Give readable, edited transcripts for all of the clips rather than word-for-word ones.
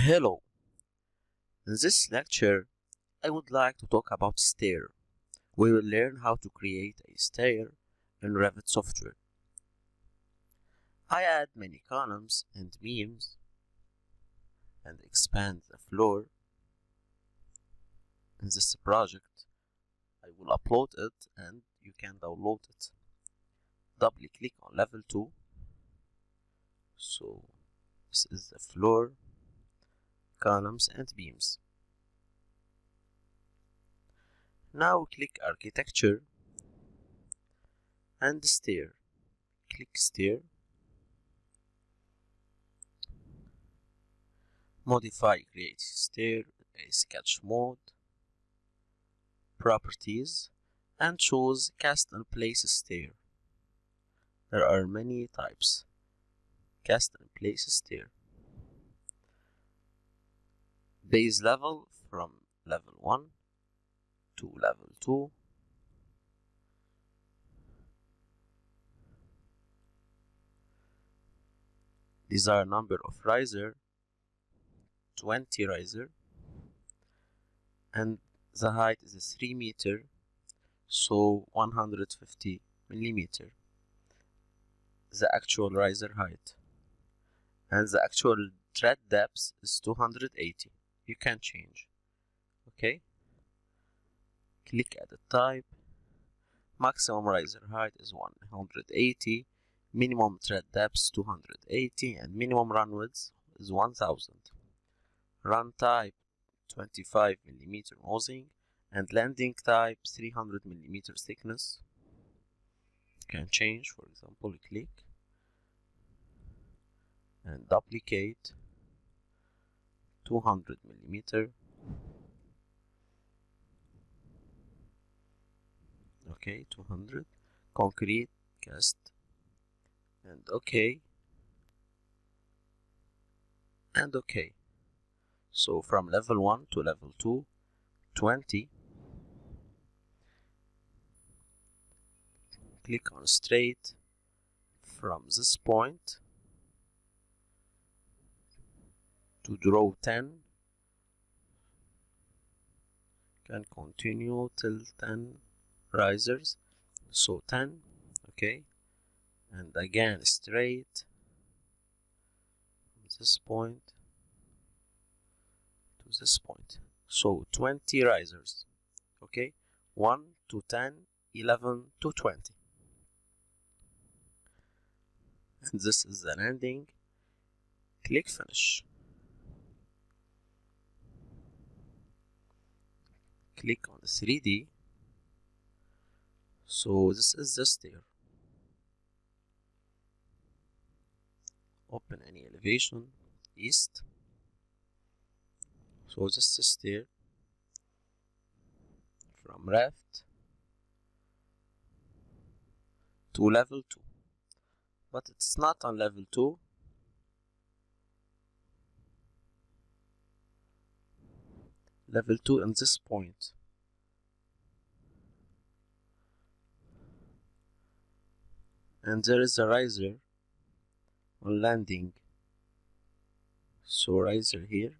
Hello, in this lecture I would like to talk about Stair. We will learn how to create a stair in Revit software. I add many columns and beams and expand the floor. In this project I will upload it and you can download it. Double click on level 2. So this is the floor, columns and beams. Now click architecture and stair. Click stair. Modify create stair, a sketch mode, properties, and choose cast and place stair. There are many types. Cast and place stair. Base level from level 1 to level 2. Desired number of riser 20 riser, and the height is 3 meter, so 150 millimeter. The actual riser height, and the actual thread depth is 280. You can change. Okay. Click Edit Type. Maximum riser height is 180. Minimum thread depth 280, and minimum run width is 1000. Run type 25 mm nosing, and landing type 300 mm thickness. You can change, for example, click and duplicate 200 mm. Okay, 200. Concrete cast and OK and OK. So from level 1 to level 2, 20. Click on straight from this point to draw 10. Can continue till 10 risers, so 10. Okay, and again straight from this point to this point, so 20 risers. Okay, 1 to 10, 11 to 20, and this is the landing. Click finish. Click on the 3D. So this is the stair. Open any elevation, east. So this is the stair from raft to level 2, but it's not on level 2. Level 2 in this point. And there is a riser on landing, so riser here.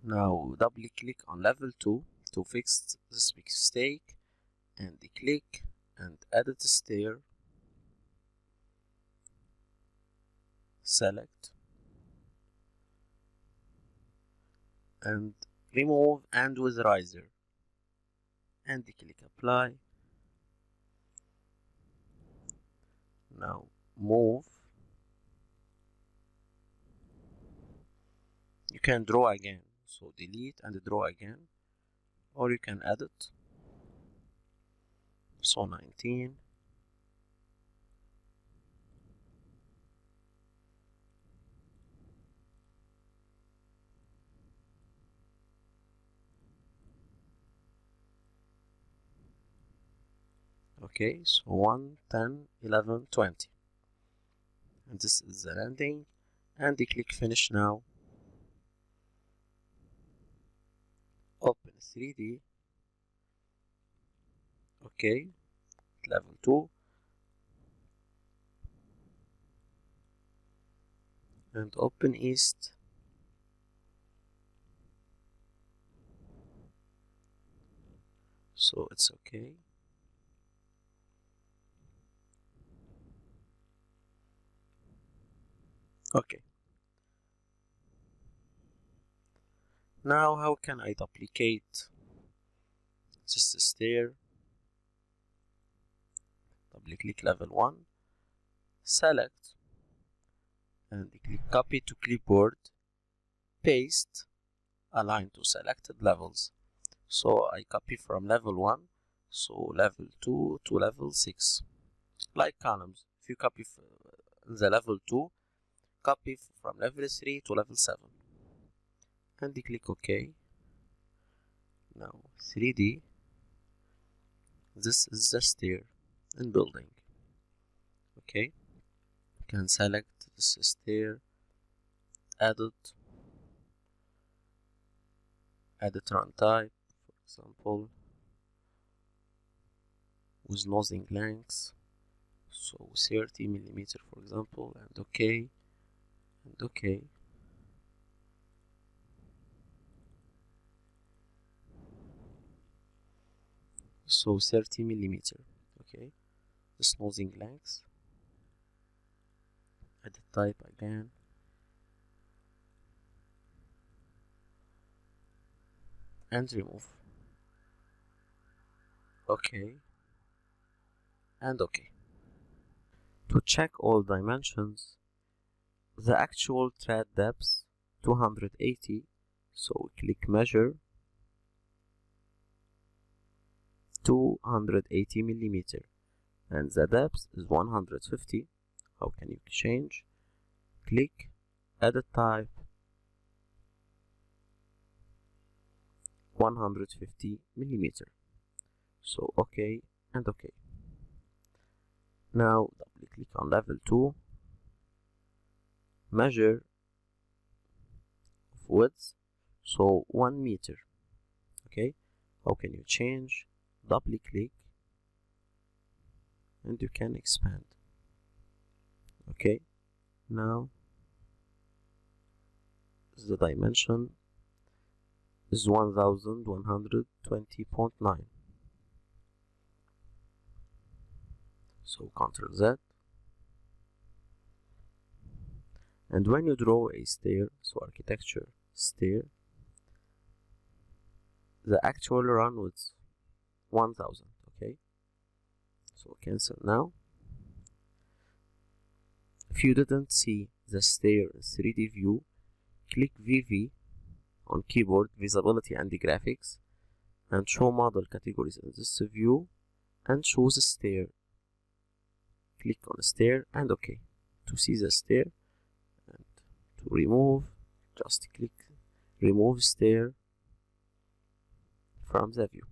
Now double click on level 2 to fix this mistake, and click and edit the stair. Select and remove and with riser, and click apply. Now move. You can draw again, so delete and draw again, or you can edit. So 19. Okay, so 1, 10, 11, 20. And this is the landing, and click finish now. Open 3D. Okay, level 2. And open east. so it's okay. Okay. Now how can I duplicate this stair? Double click level 1, select and click copy to clipboard, paste, align to selected levels. So I copy from level 1, so level 2 to level 6, like columns. If you copy the level 2, copy from level 3 to level 7 and click OK. Now 3D, this is the stair in building. Okay, you can select this stair, edit run type, for example, with nosing lengths, so 30 millimeter for example, and OK and OK. So 30 millimeter. Okay, this nosing length, edit type again, and remove. OK and OK. To check all dimensions, the actual thread depth 280, so click measure 280 millimeter, and the depth is 150. How can you change? Click edit type 150 millimeter, so OK and OK. Now double click on level 2, measure of width, so 1 meter. Okay, how can you change? Double click and you can expand. Okay, now the dimension is 1120.9. So Ctrl Z, and when you draw a stair, so architecture stair, the actual run width 1000. Okay, so cancel now. If you didn't see the stair 3D view, click VV on keyboard, visibility and graphics, and show model categories in this view, and choose stair. Click on stair and OK. To see the stair and to remove, just click remove stair from the view.